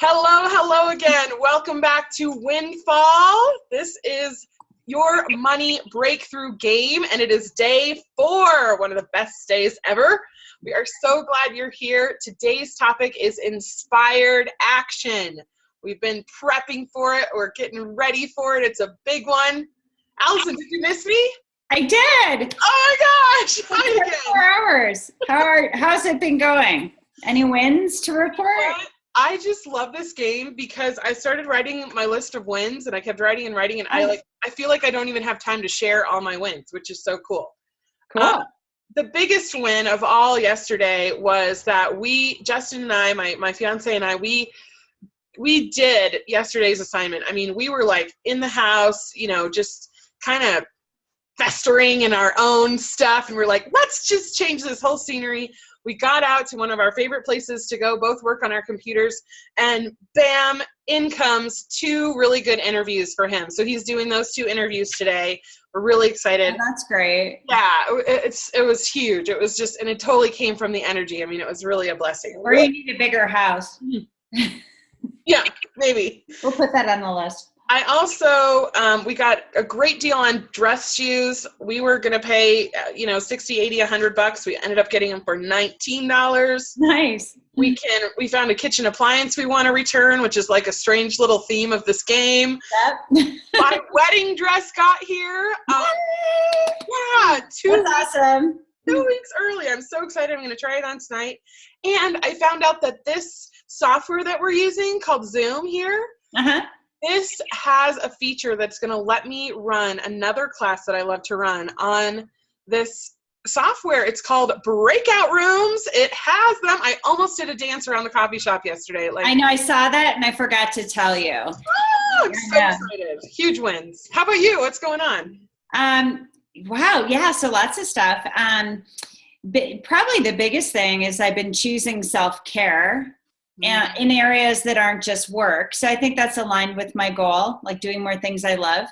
Hello again. Welcome back to Windfall. This is your money breakthrough game, and it is day 4, one of the best days ever. We are so glad you're here. Today's topic is inspired action. We've been prepping for it. We're getting ready for it. It's a big one. Allison, did you miss me? I did. Oh my gosh. Hi again. 4 hours. How's it been going? Any wins to report? I just love this game because I started writing my list of wins, and I kept writing, and I feel like I don't even have time to share all my wins, which is so cool. Cool. The biggest win of all yesterday was that Justin and I, my fiance and I, we did yesterday's assignment. I mean, we were like in the house, just kind of festering in our own stuff, and we're like, let's just change this whole scenery. We got out to one of our favorite places to go both work on our computers, and bam, in comes 2 really good interviews for him. So he's doing those 2 interviews today. We're really excited. Oh, that's great. Yeah, it was huge. It was just, and it totally came from the energy. I mean, it was really a blessing. Or you need a bigger house. Yeah, maybe. We'll put that on the list. I also, we got a great deal on dress shoes. We were going to pay, 60, 80, $100. We ended up getting them for $19. Nice. We found a kitchen appliance we want to return, which is like a strange little theme of this game. Yep. My wedding dress got here. Yeah, That's awesome. 2 weeks early. I'm so excited. I'm going to try it on tonight. And I found out that this software that we're using called Zoom here, this has a feature that's going to let me run another class that I love to run on this software. It's called Breakout Rooms. It has them. I almost did a dance around the coffee shop yesterday. I know, I saw that and I forgot to tell you. Oh, I'm so excited. Huge wins. How about you? What's going on? Wow. Yeah. So lots of stuff. Probably the biggest thing is I've been choosing self-care in areas that aren't just work. So I think that's aligned with my goal, like doing more things I love.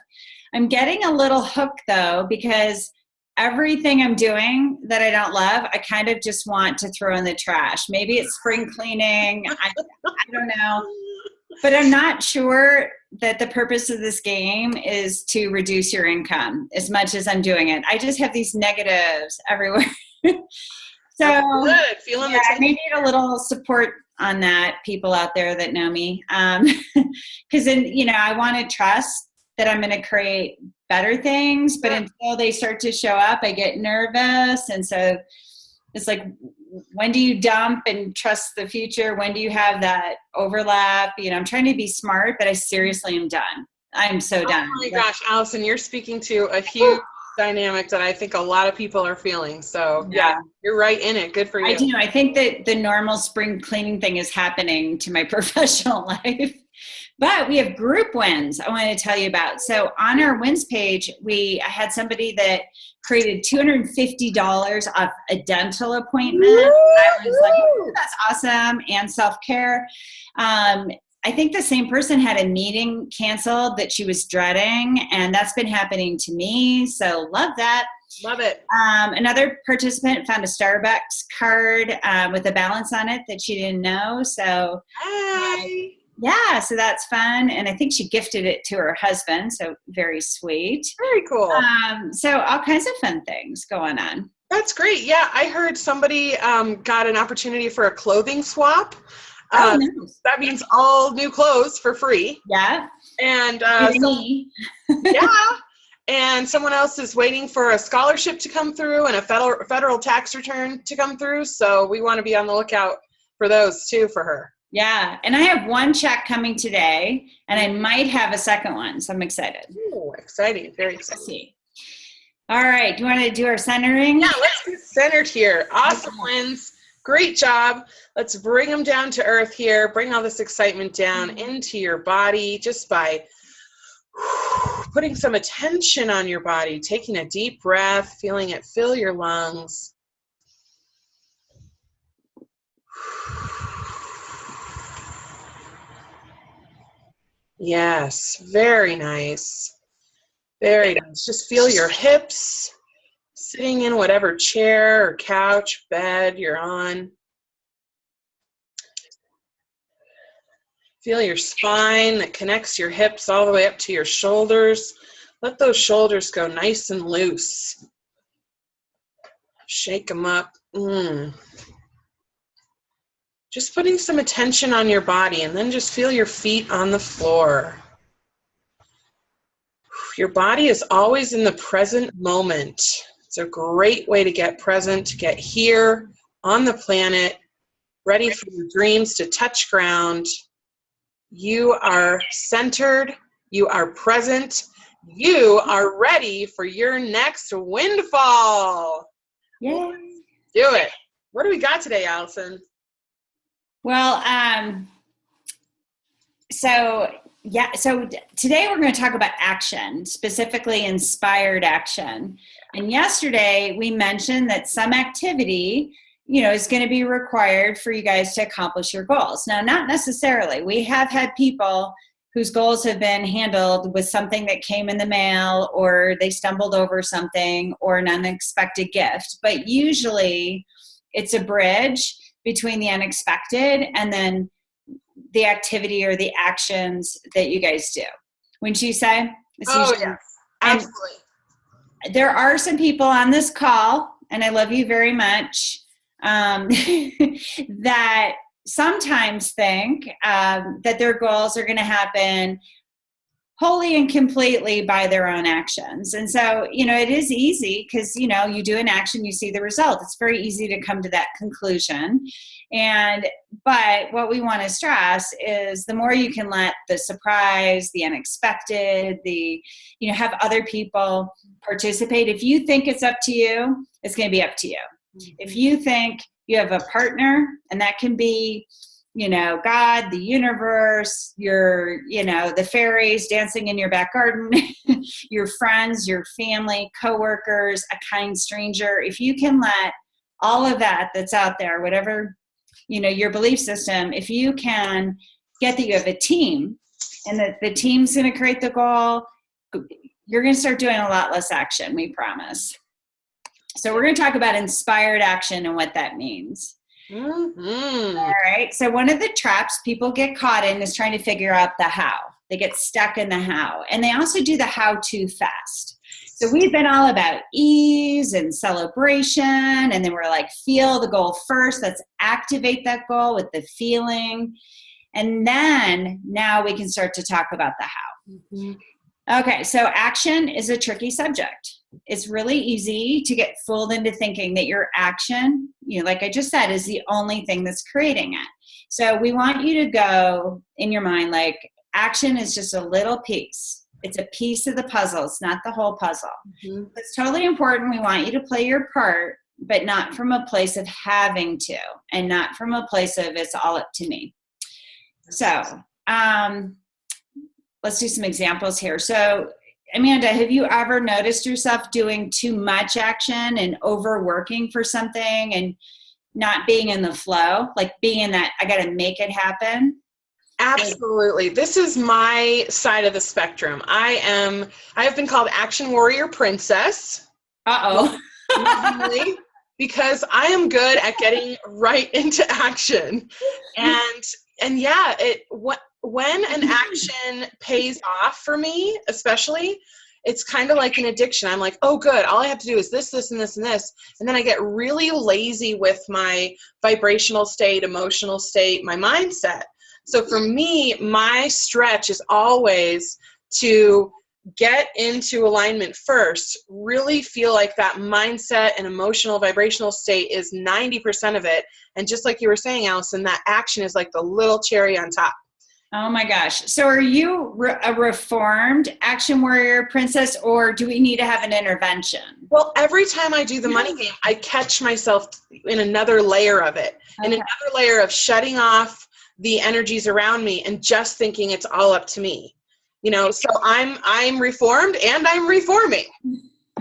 I'm getting a little hook though, because everything I'm doing that I don't love, I kind of just want to throw in the trash. Maybe it's spring cleaning. I don't know. But I'm not sure that the purpose of this game is to reduce your income as much as I'm doing it. I just have these negatives everywhere. So good. Feeling I may need a little support on that, people out there that know me. Because then, I want to trust that I'm going to create better things, but until they start to show up, I get nervous. And so it's like, when do you dump and trust the future? When do you have that overlap? I'm trying to be smart, but I seriously am done. I'm so done. Oh my gosh, Allison, you're speaking to a huge dynamic that I think a lot of people are feeling. So yeah, you're right in it. Good for you. I do. I think that the normal spring cleaning thing is happening to my professional life. But we have group wins I want to tell you about. So on our wins page, I had somebody that created $250 off a dental appointment. I was like, oh, that's awesome. And self-care. I think the same person had a meeting canceled that she was dreading, and that's been happening to me. So love that. Love it. Another participant found a Starbucks card with a balance on it that she didn't know. So yeah, so that's fun. And I think she gifted it to her husband. So very sweet. Very cool. So all kinds of fun things going on. That's great. Yeah, I heard somebody got an opportunity for a clothing swap. Nice. That means all new clothes for free. Yeah. And yeah. And someone else is waiting for a scholarship to come through and a federal tax return to come through. So we want to be on the lookout for those too for her. Yeah. And I have 1 check coming today, and I might have a second one. So I'm excited. Oh, exciting. Very exciting. Let's see. All right. Do you want to do our centering? Yeah, let's get centered here. Awesome wins. Great job. Let's bring them down to earth here. Bring all this excitement down into your body just by putting some attention on your body, taking a deep breath, feeling it fill your lungs. Yes, very nice. Very nice. Just feel your hips sitting in whatever chair or couch, bed you're on. Feel your spine that connects your hips all the way up to your shoulders. Let those shoulders go nice and loose. Shake them up. Just putting some attention on your body, and then just feel your feet on the floor. Your body is always in the present moment. It's a great way to get present, to get here on the planet, ready for your dreams to touch ground. You are centered. You are present. You are ready for your next windfall. Yay. Do it. What do we got today, Allison? Well, so today we're going to talk about action, specifically inspired action. And yesterday we mentioned that some activity, is going to be required for you guys to accomplish your goals. Now, not necessarily. We have had people whose goals have been handled with something that came in the mail, or they stumbled over something, or an unexpected gift. But usually it's a bridge between the unexpected and then the activity or the actions that you guys do. Wouldn't you say? Yes, absolutely. There are some people on this call, and I love you very much, that sometimes think that their goals are going to happen wholly and completely by their own actions. And so, it is easy because, you do an action, you see the result. It's very easy to come to that conclusion. But what we want to stress is the more you can let the surprise, the unexpected, have other people participate. If you think it's up to you, it's going to be up to you. If you think you have a partner, and that can be, God, the universe, the fairies dancing in your back garden, your friends, your family, coworkers, a kind stranger. If you can let all of that's out there, whatever, your belief system, if you can get that you have a team and that the team's going to create the goal, you're going to start doing a lot less action, we promise. So we're going to talk about inspired action and what that means. Mm-hmm. All right. So one of the traps people get caught in is trying to figure out the how. They get stuck in the how. And they also do the how too fast. So we've been all about ease and celebration. And then we're like, feel the goal first. Let's activate that goal with the feeling. And then now we can start to talk about the how. Mm-hmm. Okay. So action is a tricky subject. It's really easy to get fooled into thinking that your action, like I just said, is the only thing that's creating it. So we want you to go in your mind like action is just a little piece. It's a piece of the puzzle. It's not the whole puzzle. Mm-hmm. It's totally important. We want you to play your part, but not from a place of having to, and not from a place of it's all up to me. So let's do some examples here. So Amanda, have you ever noticed yourself doing too much action and overworking for something and not being in the flow, like being in that, I got to make it happen? Absolutely. This is my side of the spectrum. I have been called Action Warrior Princess. Uh-oh. Because I am good at getting right into action. And yeah, when an action pays off for me, especially, it's kind of like an addiction. I'm like, oh, good. All I have to do is this, this, and this, and this. And then I get really lazy with my vibrational state, emotional state, my mindset. So for me, my stretch is always to get into alignment first, really feel like that mindset and emotional vibrational state is 90% of it. And just like you were saying, Allison, that action is like the little cherry on top. Oh my gosh. So are you a reformed action warrior princess, or do we need to have an intervention? Well, every time I do the money game, I catch myself in another layer of it, in another layer of shutting off the energies around me and just thinking it's all up to me. So I'm reformed and I'm reforming,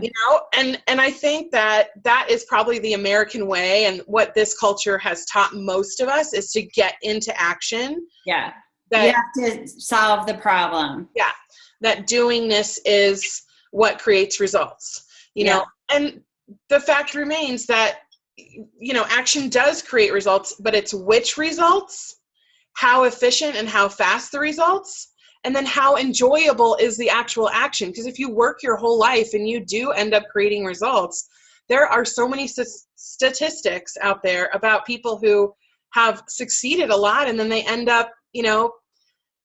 and I think that is probably the American way, and what this culture has taught most of us is to get into action. Yeah. You have to solve the problem. Yeah. That doingness is what creates results, and the fact remains that, action does create results, but it's which results, how efficient and how fast the results, and then how enjoyable is the actual action. Because if you work your whole life and you do end up creating results, there are so many statistics out there about people who have succeeded a lot and then they end up,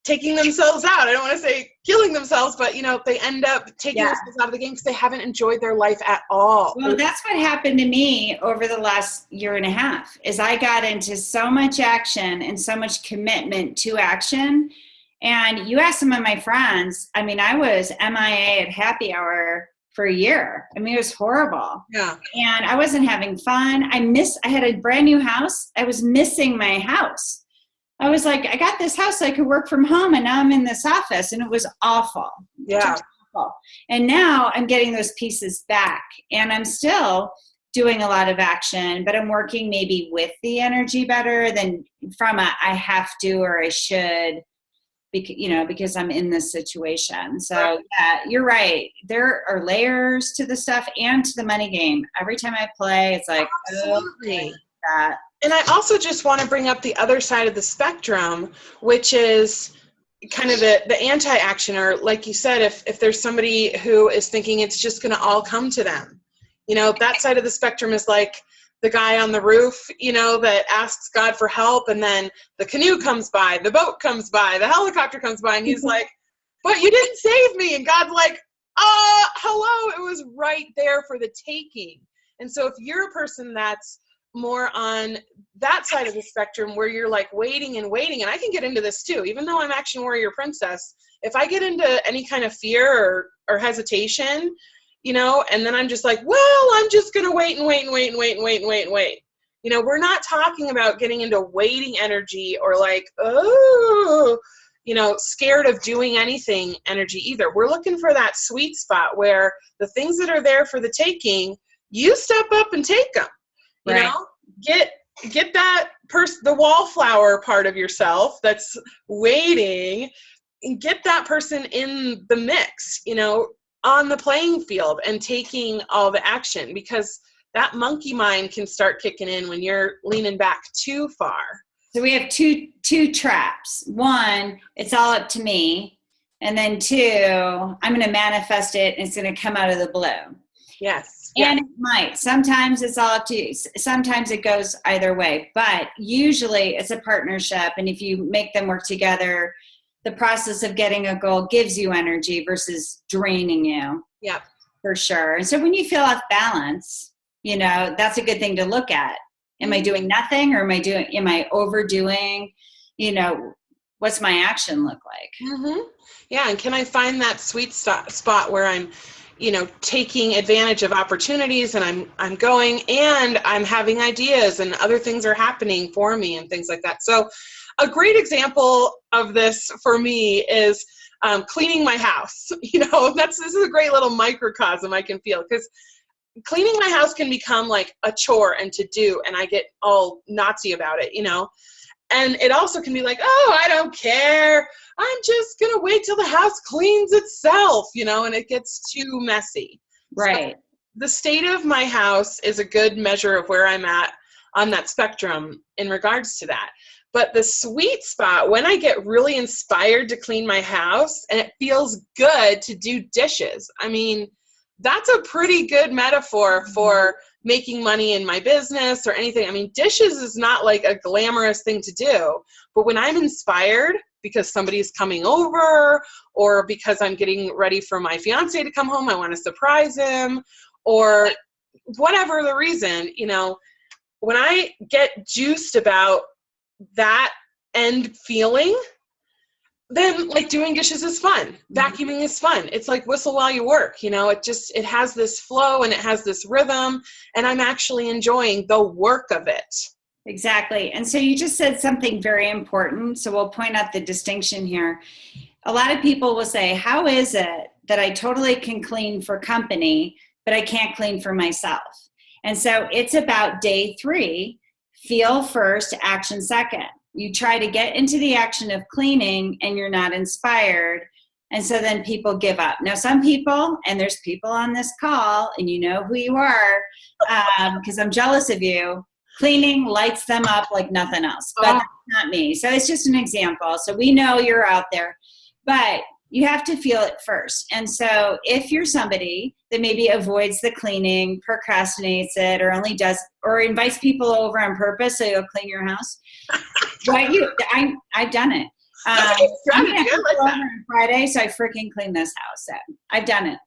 taking themselves out. I don't want to say killing themselves, but they end up taking themselves out of the game because they haven't enjoyed their life at all. Well, that's what happened to me over the last year and a half, is I got into so much action and so much commitment to action. And you ask some of my friends, I was MIA at happy hour for a year. It was horrible. Yeah. And I wasn't having fun. I had a brand new house. I was missing my house. I was like, I got this house so I could work from home, and now I'm in this office, and it was awful. Yeah. Awful. And now I'm getting those pieces back, and I'm still doing a lot of action, but I'm working maybe with the energy better than from a I have to or I should, because I'm in this situation. So yeah, you're right. There are layers to the stuff and to the money game. Every time I play, it's like, absolutely. That. And I also just want to bring up the other side of the spectrum, which is kind of the anti-action, or like you said, if there's somebody who is thinking it's just going to all come to them, that side of the spectrum is like the guy on the roof, that asks God for help, and then the canoe comes by, the boat comes by, the helicopter comes by, and he's like, but you didn't save me. And God's like, hello, it was right there for the taking. And so if you're a person that's more on that side of the spectrum where you're like waiting, and I can get into this too, even though I'm Action Warrior Princess, if I get into any kind of fear or hesitation, and then I'm just like, well, I'm just going to wait. We're not talking about getting into waiting energy or like, scared of doing anything energy either. We're looking for that sweet spot where the things that are there for the taking, you step up and take them. Get that the wallflower part of yourself that's waiting, and get that person in the mix, on the playing field and taking all the action, because that monkey mind can start kicking in when you're leaning back too far. So we have two traps. One, it's all up to me. And then two, I'm going to manifest it and it's going to come out of the blue. Yes. And it might. Sometimes it's all up to you. Sometimes it goes either way. But usually it's a partnership. And if you make them work together, the process of getting a goal gives you energy versus draining you. Yeah. For sure. And so when you feel off balance, that's a good thing to look at. Am I doing nothing, or am I overdoing? What's my action look like? Mm-hmm. Yeah. And can I find that sweet spot where I'm taking advantage of opportunities, and I'm going, and I'm having ideas, and other things are happening for me and things like that. So a great example of this for me is cleaning my house. This is a great little microcosm I can feel, because cleaning my house can become like a chore and to do, and I get all Nazi about it, And it also can be like, oh, I don't care. I'm just going to wait till the house cleans itself, and it gets too messy. Right. So the state of my house is a good measure of where I'm at on that spectrum in regards to that. But the sweet spot, when I get really inspired to clean my house and it feels good to do dishes, that's a pretty good metaphor for making money in my business or anything. Dishes is not like a glamorous thing to do, but when I'm inspired because somebody's coming over, or because I'm getting ready for my fiance to come home, I want to surprise him, or whatever the reason, when I get juiced about that end feeling, then like doing dishes is fun. Vacuuming is fun. It's like whistle while you work, it has this flow and it has this rhythm, and I'm actually enjoying the work of it. Exactly. And so you just said something very important. So we'll point out the distinction here. A lot of people will say, how is it that I totally can clean for company, but I can't clean for myself? And so it's about day 3, feel first, action second. You try to get into the action of cleaning and you're not inspired. And so then people give up. Now, some people, and there's people on this call, and you know who you are, because I'm jealous of you, Cleaning lights them up like nothing else, but that's not me. So it's just an example. So we know you're out there, but you have to feel it first. And so if you're somebody that maybe avoids the cleaning, procrastinates it, or only does, or invites people over on purpose so you'll clean your house, I've done it. I'm gonna have to go over on Friday, so I freaking clean this house. So I've done it.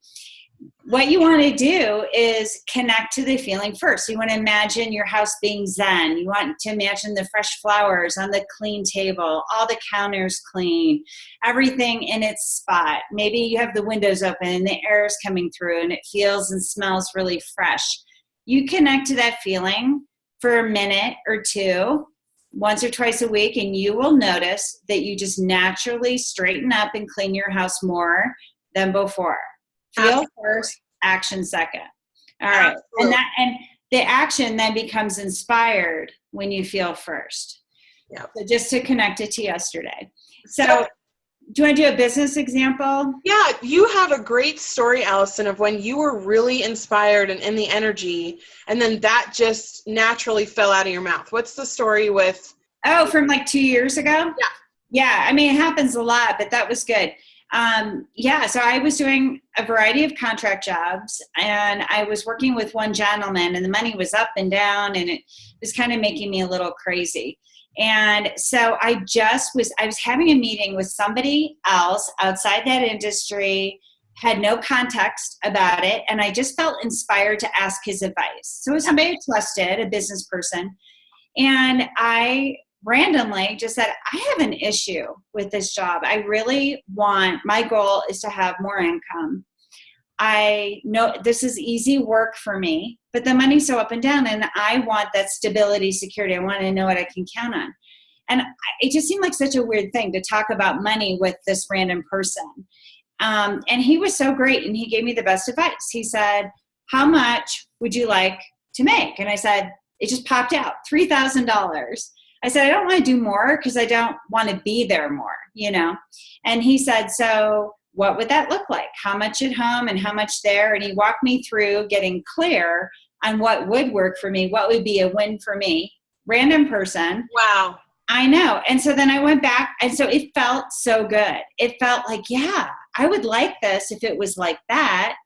What you want to do is connect to the feeling first. You want to imagine your house being zen. You want to imagine the fresh flowers on the clean table, all the counters clean, everything in its spot. Maybe you have the windows open and the air is coming through and it feels and smells really fresh. You connect to that feeling for a minute or two, once or twice a week, and you will notice that you just naturally straighten up and clean your house more than before. Feel first, action second. All right. And the action then becomes inspired when you feel first. Yeah. So just to connect it to yesterday. So do you want to do a business example? Yeah, you have a great story, Allison, of when you were really inspired and in the energy, and then that just naturally fell out of your mouth. What's the story with? Oh, from like 2 years ago? Yeah. Yeah, I mean, it happens a lot, but that was good. So I was doing a variety of contract jobs, and I was working with one gentleman, and the money was up and down, and it was kind of making me a little crazy. And so I was having a meeting with somebody else outside that industry, had no context about it, and I just felt inspired to ask his advice. So it was somebody I trusted, a business person, and I randomly just said, I have an issue with this job. My goal is to have more income. I know this is easy work for me, but the money's so up and down, and I want that stability, security. I want to know what I can count on. And it just seemed like such a weird thing to talk about money with this random person. And he was so great, and he gave me the best advice. He said, how much would you like to make? And I said, it just popped out, $3,000. I said, I don't want to do more because I don't want to be there more, And he said, so what would that look like? How much at home and how much there? And he walked me through getting clear on what would work for me, what would be a win for me. Random person. Wow. I know. And so then I went back, and so it felt so good. It felt like, yeah, I would like this if it was like that.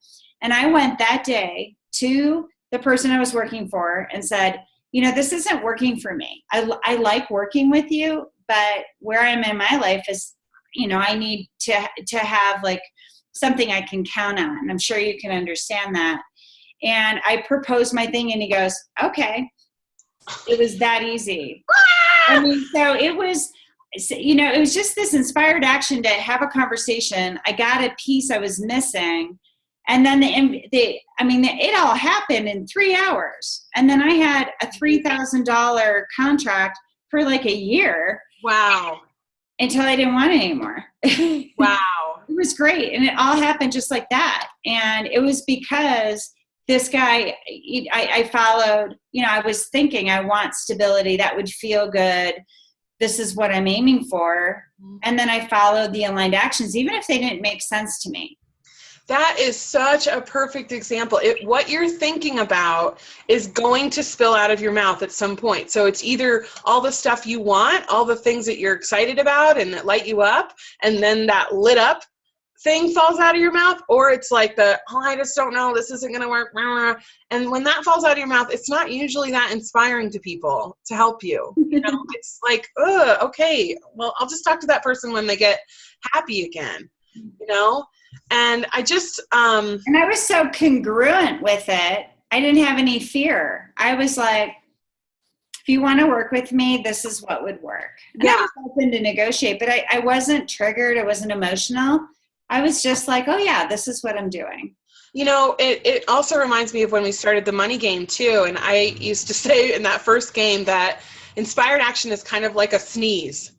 And I went that day to the person I was working for and said, this isn't working for me. I like working with you, but where I'm in my life is, I need to have like something I can count on. I'm sure you can understand that. And I proposed my thing, and he goes, okay. It was that easy. I mean, so it was, it was just this inspired action to have a conversation. I got a piece I was missing. And then it all happened in 3 hours. And then I had a $3,000 contract for like a year. Wow. Until I didn't want it anymore. Wow. It was great. And it all happened just like that. And it was because this guy, I followed, I was thinking I want stability. That would feel good. This is what I'm aiming for. And then I followed the aligned actions, even if they didn't make sense to me. That is such a perfect example. What you're thinking about is going to spill out of your mouth at some point. So it's either all the stuff you want, all the things that you're excited about and that light you up, and then that lit up thing falls out of your mouth, or it's like I just don't know, this isn't going to work. And when that falls out of your mouth, it's not usually that inspiring to people to help you. It's like, okay, well, I'll just talk to that person when they get happy again, And I just, and I was so congruent with it. I didn't have any fear. I was like, if you want to work with me, this is what would work. And I was open to negotiate, but I wasn't triggered. I wasn't emotional. I was just like, oh yeah, this is what I'm doing. It also reminds me of when we started the money game too. And I used to say in that first game that inspired action is kind of like a sneeze.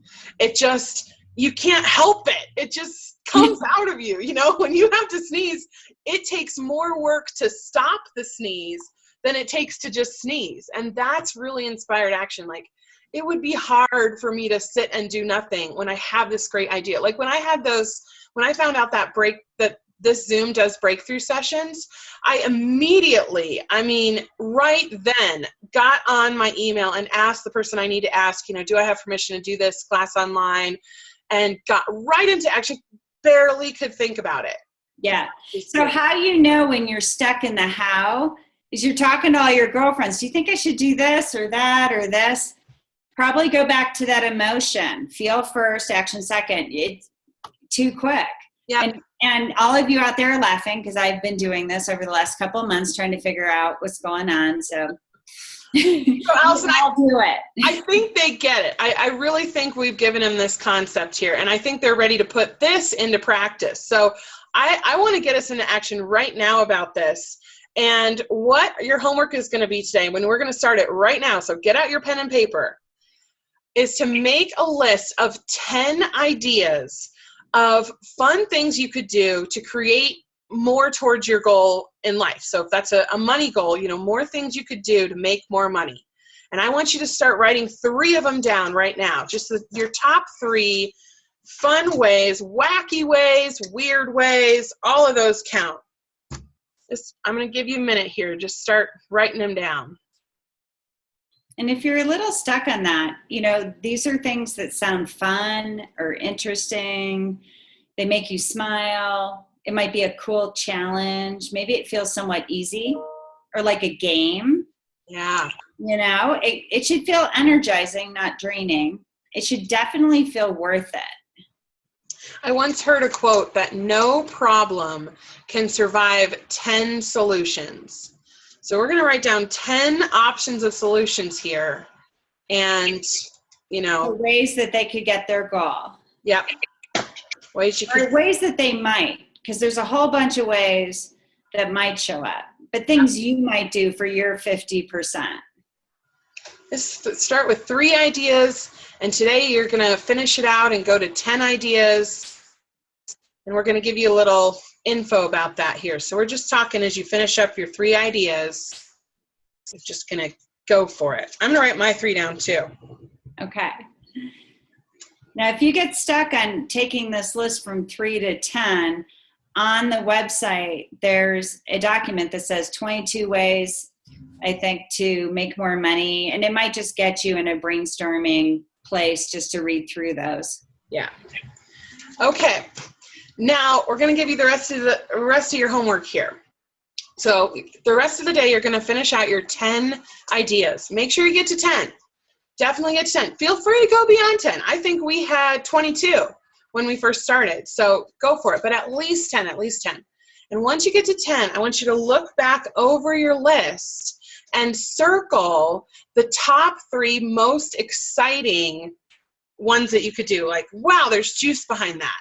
You can't help it. It just comes out of you. When you have to sneeze, it takes more work to stop the sneeze than it takes to just sneeze. And that's really inspired action. Like, it would be hard for me to sit and do nothing when I have this great idea. Like when I found out that this Zoom does breakthrough sessions, I immediately, right then got on my email and asked the person I need to ask, do I have permission to do this class online? And got right into action, barely could think about it. Yeah. So how you know when you're stuck in the how is you're talking to all your girlfriends. Do you think I should do this or that or this? Probably go back to that emotion. Feel first, action second. It's too quick. Yeah. And all of you out there are laughing because I've been doing this over the last couple of months trying to figure out what's going on. So Allison, I'll do it. I think they get it. I really think we've given them this concept here, and I think they're ready to put this into practice. So I want to get us into action right now about this. And what your homework is going to be today, when we're going to start it right now, so get out your pen and paper, is to make a list of 10 ideas of fun things you could do to create more towards your goal in life. So if that's a money goal, more things you could do to make more money. And I want you to start writing 3 of them down right now. Just your top 3 fun ways, wacky ways, weird ways, all of those count. I'm going to give you a minute here. Just start writing them down. And if you're a little stuck on that, these are things that sound fun or interesting. They make you smile. It might be a cool challenge. Maybe it feels somewhat easy or like a game. Yeah. It should feel energizing, not draining. It should definitely feel worth it. I once heard a quote that no problem can survive 10 solutions. So we're going to write down 10 options of solutions here and, The ways that they could get their goal. Yep. Ways that they might, because there's a whole bunch of ways that might show up, but things you might do for your 50%. Let's start with 3 ideas, and today you're going to finish it out and go to 10 ideas, and we're going to give you a little info about that here. So we're just talking as you finish up your 3 ideas. We're just going to go for it. I'm going to write my 3 down too. Okay. Now, if you get stuck on taking this list from 3 to 10, on the website, there's a document that says 22 ways, I think, to make more money. And it might just get you in a brainstorming place just to read through those. Yeah. Okay. Now we're going to give you the rest of your homework here. So the rest of the day, you're going to finish out your 10 ideas. Make sure you get to 10. Definitely get to 10. Feel free to go beyond 10. I think we had 22 when we first started. So go for it, but at least 10. And once you get to 10, I want you to look back over your list and circle the top 3 most exciting ones that you could do. Like, wow, there's juice behind that.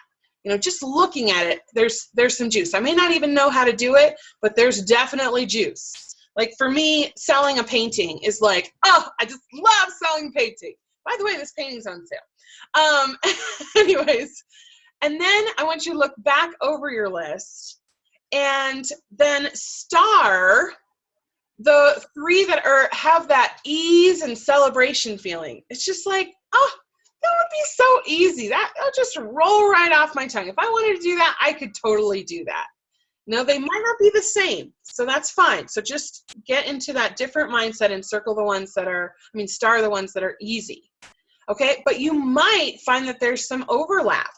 Just looking at it, there's some juice. I may not even know how to do it, but there's definitely juice. Like for me, selling a painting is like, oh, I just love selling painting. By the way, this painting's on sale. Anyways, and then I want you to look back over your list and then star the 3 that have that ease and celebration feeling. It's just like, oh, that would be so easy. That'll just roll right off my tongue. If I wanted to do that, I could totally do that. They might not be the same, so that's fine. So just get into that different mindset and circle the ones that star the ones that are easy. Okay, but you might find that there's some overlap.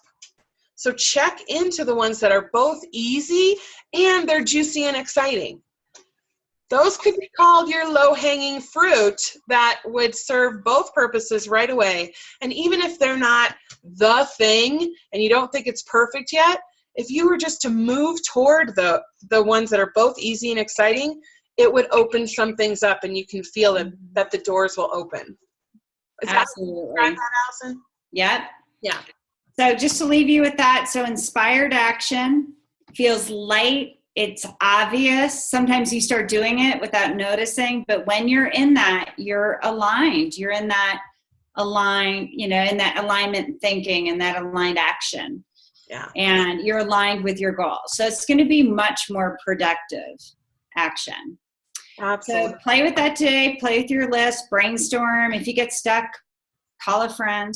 So check into the ones that are both easy and they're juicy and exciting. Those could be called your low-hanging fruit that would serve both purposes right away. And even if they're not the thing and you don't think it's perfect yet, if you were just to move toward the ones that are both easy and exciting, it would open some things up and you can feel that the doors will open. Absolutely. That, Allison? Yep. Yeah. So just to leave you with that, so inspired action feels light. It's obvious. Sometimes you start doing it without noticing, but when you're in that, you're aligned. You're in that aligned, in that alignment thinking and that aligned action. Yeah. And you're aligned with your goal. So it's going to be much more productive action. Absolutely. So play with that today. Play with your list. Brainstorm. If you get stuck, call a friend.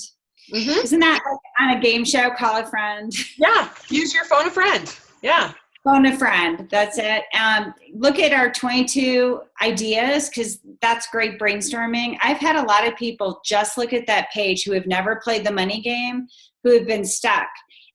Mm-hmm. Isn't that like on a game show? Call a friend. Yeah. Use your phone a friend. Yeah. Phone a friend. That's it. Look at our 22 ideas because that's great brainstorming. I've had a lot of people just look at that page who have never played the money game, who have been stuck.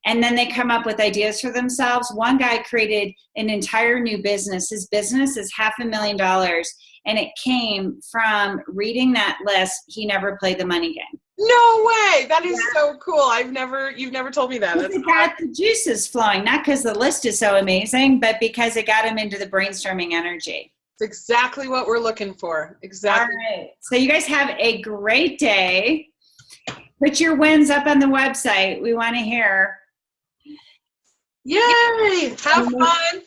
And then they come up with ideas for themselves. One guy created an entire new business. His business is $500,000. And it came from reading that list. He never played the money game. No way. That is so cool. You've never told me that. That's it got the juices flowing, not because the list is so amazing, but because it got him into the brainstorming energy. It's exactly what we're looking for. Exactly. All right. So you guys have a great day. Put your wins up on the website. We want to hear. Yay! Have fun.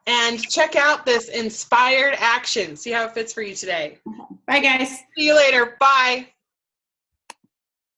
And check out this inspired action. See how it fits for you today. Bye, guys. See you later. Bye.